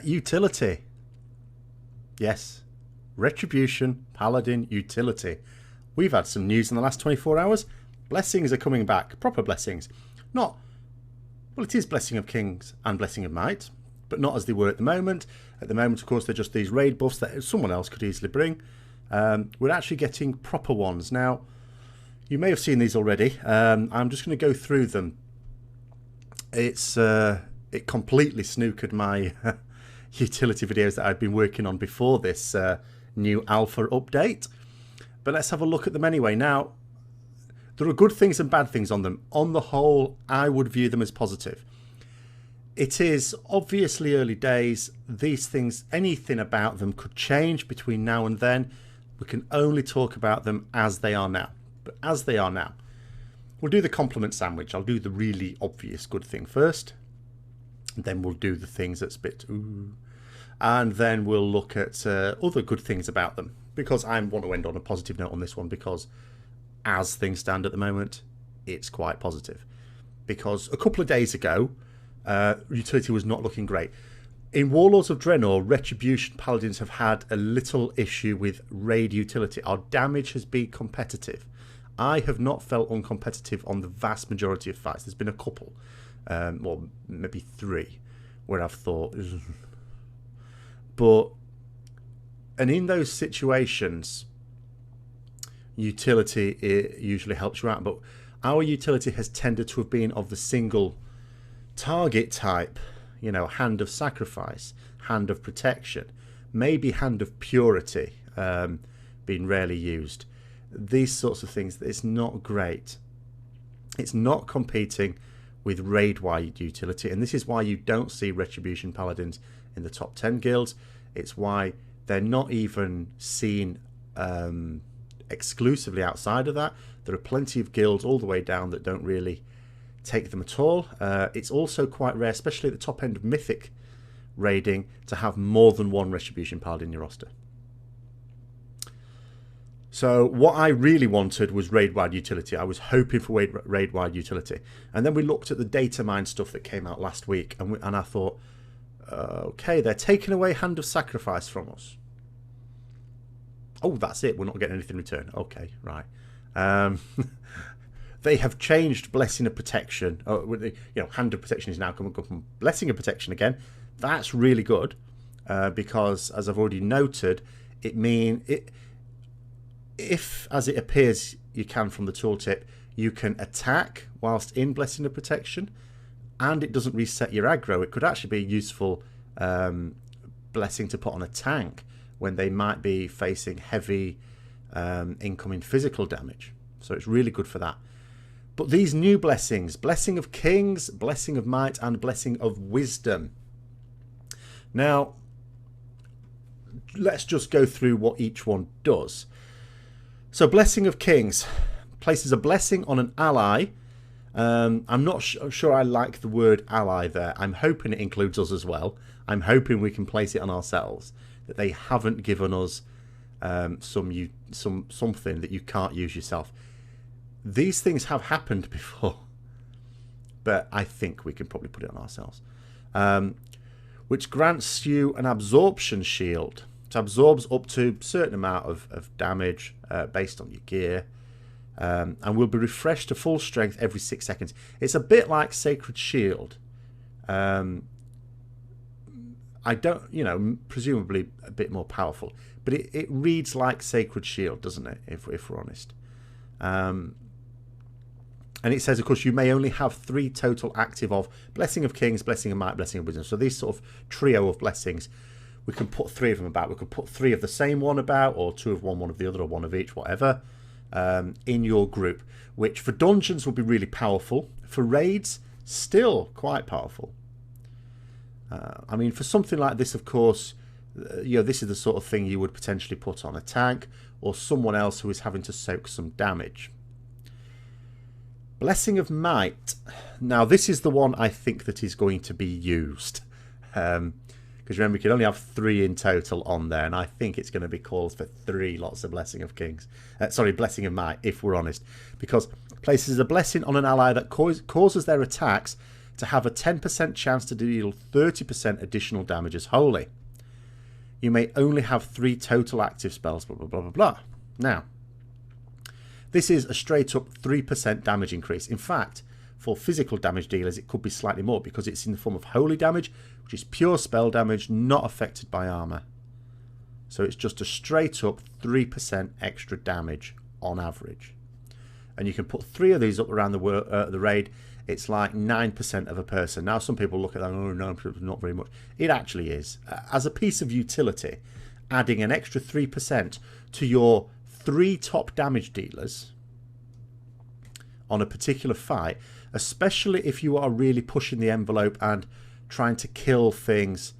Utility. Yes. Retribution Paladin utility. We've had some news in the last 24 hours. Blessings are coming back. Proper blessings. Not... Well, it is Blessing of Kings and Blessing of Might, but not as they were at the moment. At the moment, of course, they're just these raid buffs that someone else could easily bring. We're actually getting proper ones. Now, you may have seen these already. I'm just going to go through them. It completely snookered my utility videos that I'd been working on before this new alpha update. But let's have a look at them anyway. Now, there are good things and bad things on them. On the whole, I would view them as positive. It is obviously early days. These things, anything about them could change between now and then. We can only talk about them as they are now. But as they are now, we'll do the compliment sandwich. I'll do the really obvious good thing first. And then we'll do the things that's a bit ooh. And then we'll look at other good things about them. Because I want to end on a positive note on this one, because as things stand at the moment, it's quite positive. Because a couple of days ago, utility was not looking great. In Warlords of Draenor, Retribution Paladins have had a little issue with raid utility. Our damage has been competitive. I have not felt uncompetitive on the vast majority of fights. There's been a couple, well, maybe 3, where I've thought... But... And in those situations, utility it usually helps you out. But our utility has tended to have been of the single target type. You know, Hand of Sacrifice, Hand of Protection, maybe Hand of Purity, being rarely used. These sorts of things, it's not great. It's not competing with raid-wide utility. And this is why you don't see Retribution Paladins in the top 10 guilds. It's why... They're not even seen exclusively outside of that. There are plenty of guilds all the way down that don't really take them at all. It's also quite rare, especially at the top end of Mythic raiding, to have more than one Retribution Paladin in your roster. So what I really wanted was raid-wide utility. I was hoping for raid-wide utility. And then we looked at the data mine stuff that came out last week, and I thought, okay, they're taking away Hand of Sacrifice from us. Oh, that's it. We're not getting anything in return. Okay, right. They have changed Blessing of Protection. You know, Hand of Protection is now coming from Blessing of Protection again. That's really good because, as I've already noted, if, as it appears you can from the tooltip, you can attack whilst in Blessing of Protection, and it doesn't reset your aggro. It could actually be a useful blessing to put on a tank when they might be facing heavy incoming physical damage. So it's really good for that. But these new blessings, Blessing of Kings, Blessing of Might, and Blessing of Wisdom. Now, let's just go through what each one does. So Blessing of Kings places a blessing on an ally. I'm not sure I like the word ally there. I'm hoping it includes us as well. I'm hoping we can place it on ourselves, that they haven't given us something that you can't use yourself. These things have happened before, but I think we can probably put it on ourselves. Which grants you an absorption shield. It absorbs up to a certain amount of damage based on your gear. And will be refreshed to full strength every 6 seconds. It's a bit like Sacred Shield. I don't, you know, presumably a bit more powerful. But it reads like Sacred Shield, doesn't it, if we're honest. And it says, of course, you may only have 3 total active of Blessing of Kings, Blessing of Might, Blessing of Wisdom. So these sort of trio of blessings, we can put 3 of them about. We could put 3 of the same one about, or 2 of one of the other, or 1 of each, whatever. In your group, which for dungeons will be really powerful. For raids, still quite powerful. I mean, for something like this, of course, you know, this is the sort of thing you would potentially put on a tank or someone else who is having to soak some damage. Blessing of Might. Now, this is the one I think that is going to be used. Because remember, we can only have 3 in total on there, and I think it's going to be calls for 3 lots of Blessing of Kings. Blessing of Might, if we're honest. Because places a blessing on an ally that causes their attacks to have a 10% chance to deal 30% additional damage as holy. You may only have 3 total active spells, blah, blah, blah, blah, blah. Now, this is a straight up 3% damage increase. In fact, for physical damage dealers, it could be slightly more because it's in the form of holy damage, which is pure spell damage, not affected by armor. So it's just a straight up 3% extra damage on average. And you can put 3 of these up around the raid. It's like 9% of a person. Now, some people look at that, oh, no, not very much. It actually is. As a piece of utility, adding an extra 3% to your 3 top damage dealers on a particular fight, especially if you are really pushing the envelope and trying to kill things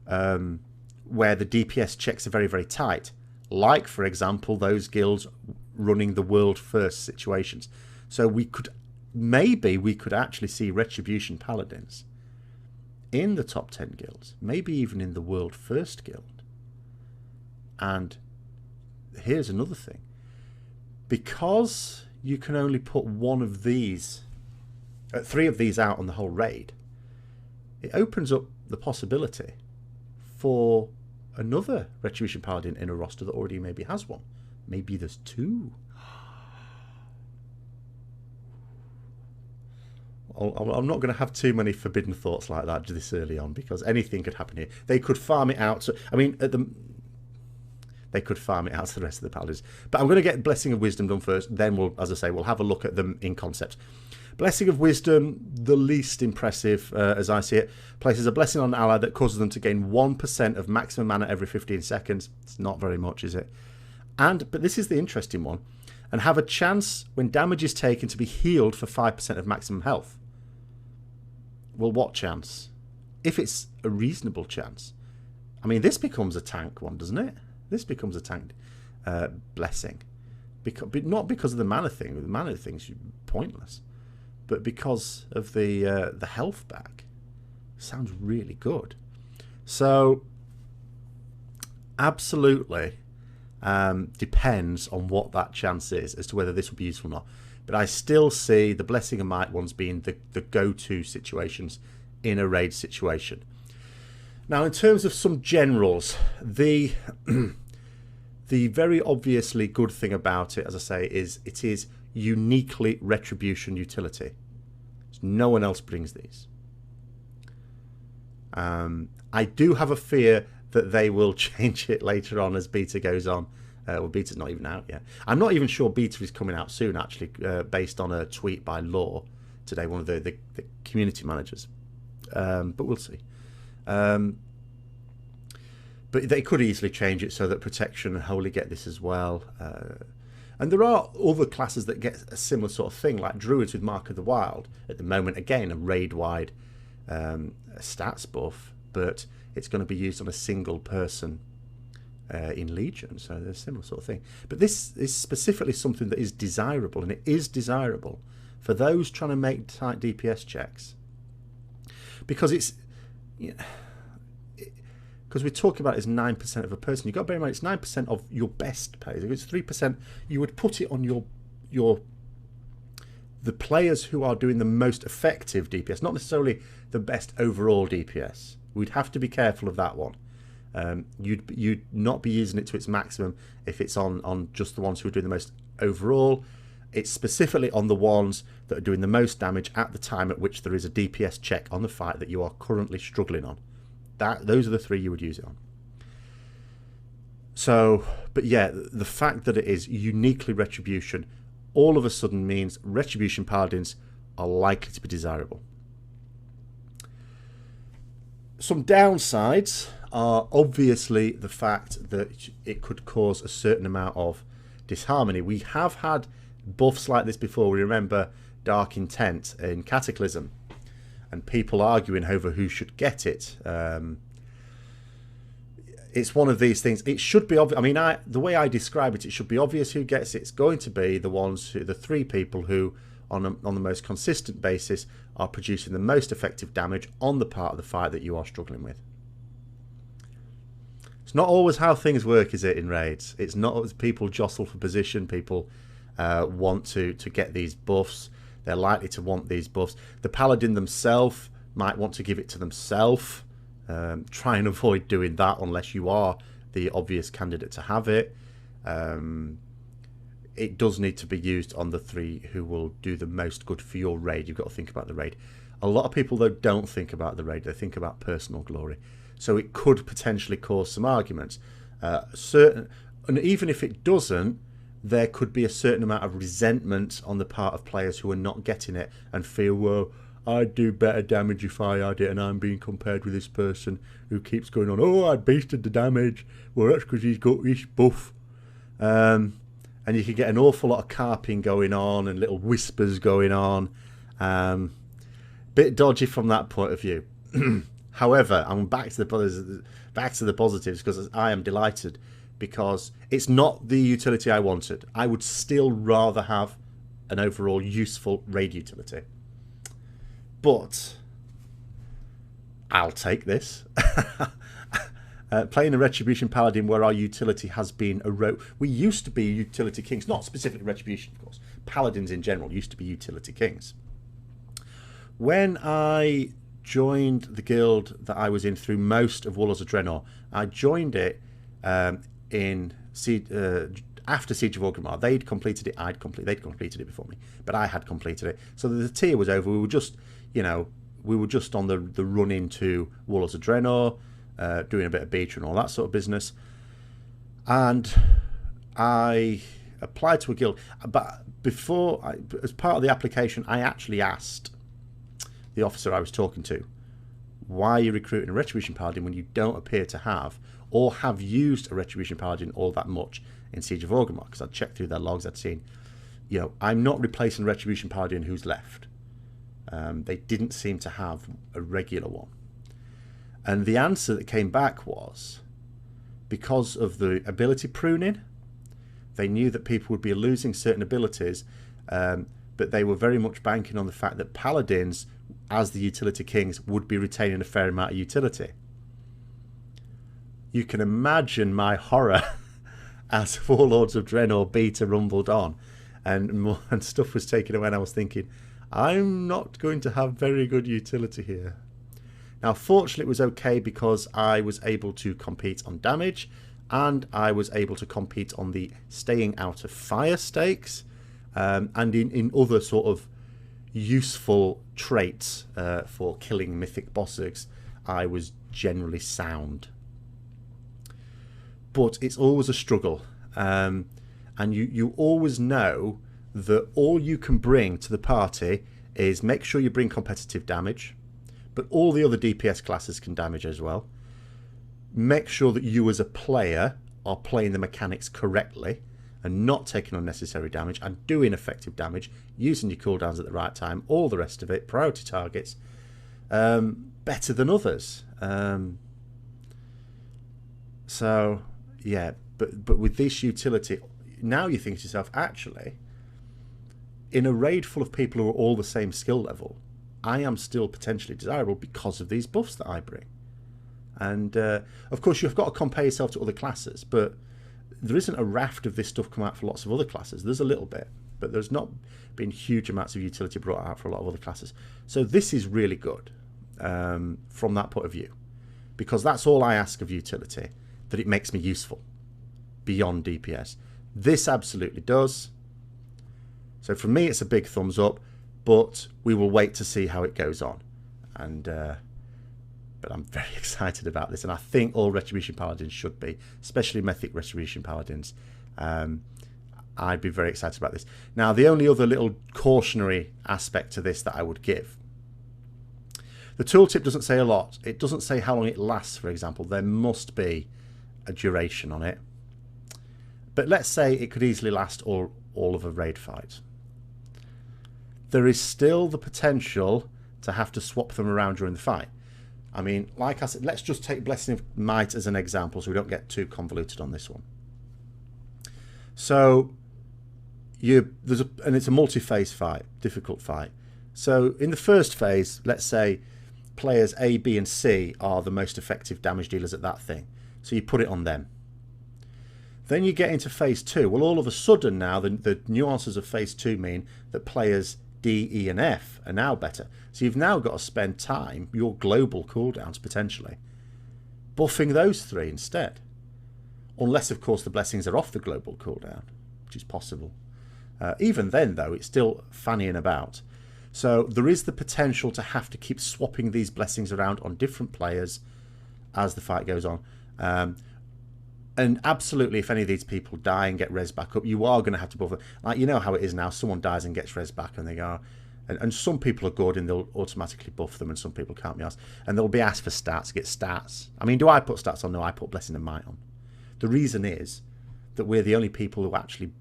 where the DPS checks are very, very tight. Like, for example, those guilds running the world first situations. So maybe we could actually see Retribution Paladins in the top 10 guilds. Maybe even in the world first guild. And here's another thing. Because you can only put 1 of these, 3 of these out on the whole raid, it opens up the possibility for another Retribution Paladin in a roster that already maybe has one. Maybe there's 2. I'm not going to have too many forbidden thoughts like that this early on, because anything could happen here. They could farm it out. So, I mean, they could farm it out to the rest of the Paladins. But I'm going to get Blessing of Wisdom done first. Then we'll, as I say, we'll have a look at them in concept. Blessing of Wisdom, the least impressive as I see it, places a blessing on an ally that causes them to gain 1% of maximum mana every 15 seconds. It's not very much, is it? But this is the interesting one. And have a chance when damage is taken to be healed for 5% of maximum health. Well, what chance? If it's a reasonable chance. I mean, this becomes a tank one, doesn't it? This becomes a tank blessing. But not because of the mana thing. The mana thing's pointless. But because of the health back. Sounds really good. So, absolutely depends on what that chance is as to whether this will be useful or not. But I still see the Blessing of Might ones being the go-to situations in a raid situation. Now, in terms of some generals, the very obviously good thing about it, as I say, is it is uniquely Retribution utility. No one else brings these. I do have a fear that they will change it later on as beta goes on. Well, beta's not even out yet. I'm not even sure beta is coming out soon, actually, based on a tweet by Law today, one of the community managers. But we'll see. But they could easily change it so that Protection and Holy get this as well. And there are other classes that get a similar sort of thing, like Druids with Mark of the Wild. At the moment, again, a raid-wide stats buff, but it's going to be used on a single person in Legion, so there's a similar sort of thing. But this is specifically something that is desirable, and it is desirable for those trying to make tight DPS checks. Because it's... because we're talking about it as 9% of a person. You've got to bear in mind it's 9% of your best players. If it's 3%, you would put it on the players who are doing the most effective DPS, not necessarily the best overall DPS. We'd have to be careful of that one. You'd not be using it to its maximum if it's on just the ones who are doing the most overall. It's specifically on the ones that are doing the most damage at the time at which there is a DPS check on the fight that you are currently struggling on. Those are the 3 you would use it on. So, but yeah, the fact that it is uniquely Retribution all of a sudden means Retribution Paladins are likely to be desirable. Some downsides are obviously the fact that it could cause a certain amount of disharmony. We have had buffs like this before. We remember Dark Intent in Cataclysm, and people arguing over who should get it. It's one of these things. It should be obvious. I mean, the way I describe it, it should be obvious who gets it. It's going to be the 3 people who, on the most consistent basis, are producing the most effective damage on the part of the fight that you are struggling with. It's not always how things work, is it, in raids? It's not always people jostle for position. People want to get these buffs. They're likely to want these buffs. The Paladin themselves might want to give it to themselves. Try and avoid doing that unless you are the obvious candidate to have it. It does need to be used on the 3 who will do the most good for your raid. You've got to think about the raid. A lot of people, though, don't think about the raid. They think about personal glory. So it could potentially cause some arguments. And even if it doesn't, there could be a certain amount of resentment on the part of players who are not getting it and feel, well, I'd do better damage if I had it, and I'm being compared with this person who keeps going on, oh, I beasted the damage. Well, that's because he's got this buff. And you can get an awful lot of carping going on and little whispers going on. Bit dodgy from that point of view. However, I'm back to the positives, because I am delighted, because it's not the utility I wanted. I would still rather have an overall useful raid utility. But I'll take this. Playing a Retribution Paladin where our utility has been eroded. We used to be utility kings, not specifically Retribution, of course. Paladins in general used to be utility kings. When I joined the guild that I was in through most of Warlords of Draenor, I joined it after Siege of Orgrimmar. They'd completed it, they'd completed it before me, but I had completed it. So the tier was over. We were just, on the run into Warlords of Draenor, doing a bit of beta and all that sort of business. And I applied to a guild, but as part of the application, I actually asked the officer I was talking to, why are you recruiting a Retribution Paladin when you don't appear to have or have used a Retribution Paladin all that much in Siege of Orgrimmar? Because I'd checked through their logs, I'd seen, I'm not replacing Retribution Paladin who's left. They didn't seem to have a regular one. And the answer that came back was, because of the ability pruning, they knew that people would be losing certain abilities, but they were very much banking on the fact that Paladins, as the utility kings, would be retaining a fair amount of utility. You can imagine my horror as Warlords of Draenor beta rumbled on and stuff was taken away, and I was thinking, I'm not going to have very good utility here. Now, fortunately, it was okay, because I was able to compete on damage, and I was able to compete on the staying out of fire stakes, and in other sort of useful traits for killing mythic bosses. I was generally sound. But it's always a struggle, and you always know that all you can bring to the party is make sure you bring competitive damage, but all the other DPS classes can damage as well. Make sure that you as a player are playing the mechanics correctly and not taking unnecessary damage and doing effective damage, using your cooldowns at the right time, all the rest of it, priority targets, better than others. So, yeah, but with this utility, now you think to yourself, actually, in a raid full of people who are all the same skill level, I am still potentially desirable because of these buffs that I bring. And, of course, you've got to compare yourself to other classes, but there isn't a raft of this stuff come out for lots of other classes. There's a little bit, but there's not been huge amounts of utility brought out for a lot of other classes. So this is really good from that point of view, because that's all I ask of utility, that it makes me useful beyond DPS. This absolutely does. So for me, it's a big thumbs up, but we will wait to see how it goes on. And but I'm very excited about this, and I think all Retribution Paladins should be, especially Mythic Retribution Paladins. I'd be very excited about this. Now, the only other little cautionary aspect to this that I would give, the tooltip doesn't say a lot. It doesn't say how long it lasts, for example. There must be a duration on it. But let's say it could easily last all of a raid fight. There is still the potential to have to swap them around during the fight. I mean, like I said, let's just take Blessing of Might as an example so we don't get too convoluted on this one. So, and it's a multi-phase fight, difficult fight. So, in the first phase, let's say players A, B, and C are the most effective damage dealers at that thing. So you put it on them. Then you get into phase 2. Well, all of a sudden now, the nuances of phase 2 mean that players D, E, and F are now better. So you've now got to spend time, your global cooldowns potentially, buffing those 3 instead. Unless, of course, the blessings are off the global cooldown, which is possible. Even then, though, it's still fannying about. So there is the potential to have to keep swapping these blessings around on different players as the fight goes on. And absolutely, if any of these people die and get res back up, you are going to have to buff them. Like, you know how it is now. Someone dies and gets res back, and they go... And some people are good and they'll automatically buff them, and some people can't be asked. And they'll be asked for stats, get stats. I mean, do I put stats on? No, I put Blessing and Might on. The reason is that we're the only people who actually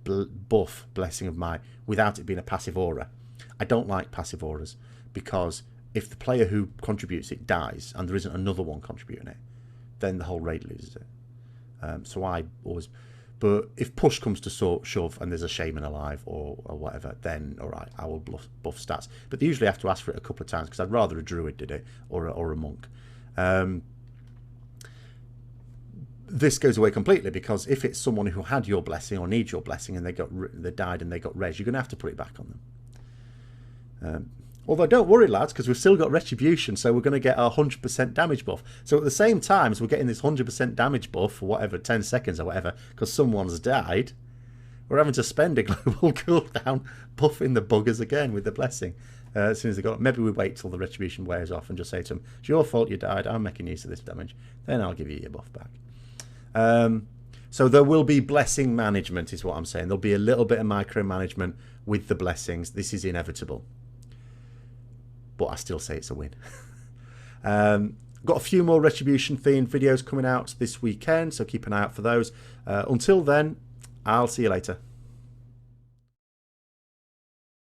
buff Blessing of Might without it being a passive aura. I don't like passive auras, because if the player who contributes it dies and there isn't another one contributing it, then the whole raid loses it. So I always... But if push comes to shove and there's a shaman alive or whatever, then all right, I will buff stats. But they usually have to ask for it a couple of times, because I'd rather a druid did it or a monk. This goes away completely, because if it's someone who had your blessing or needs your blessing and they died and they got res, you're going to have to put it back on them. Although don't worry, lads, because we've still got Retribution, so we're going to get a 100% damage buff. So at the same time as we're getting this 100% damage buff for whatever, 10 seconds or whatever, because someone's died, we're having to spend a global cooldown buffing the buggers again with the blessing. As soon as they got... Maybe we wait till the Retribution wears off and just say to them, it's your fault you died, I'm making use of this damage. Then I'll give you your buff back. So there will be blessing management, is what I'm saying. There'll be a little bit of micromanagement with the blessings. This is inevitable. But I still say it's a win. Got a few more Retribution themed videos coming out this weekend, so keep an eye out for those. Until then, I'll see you later.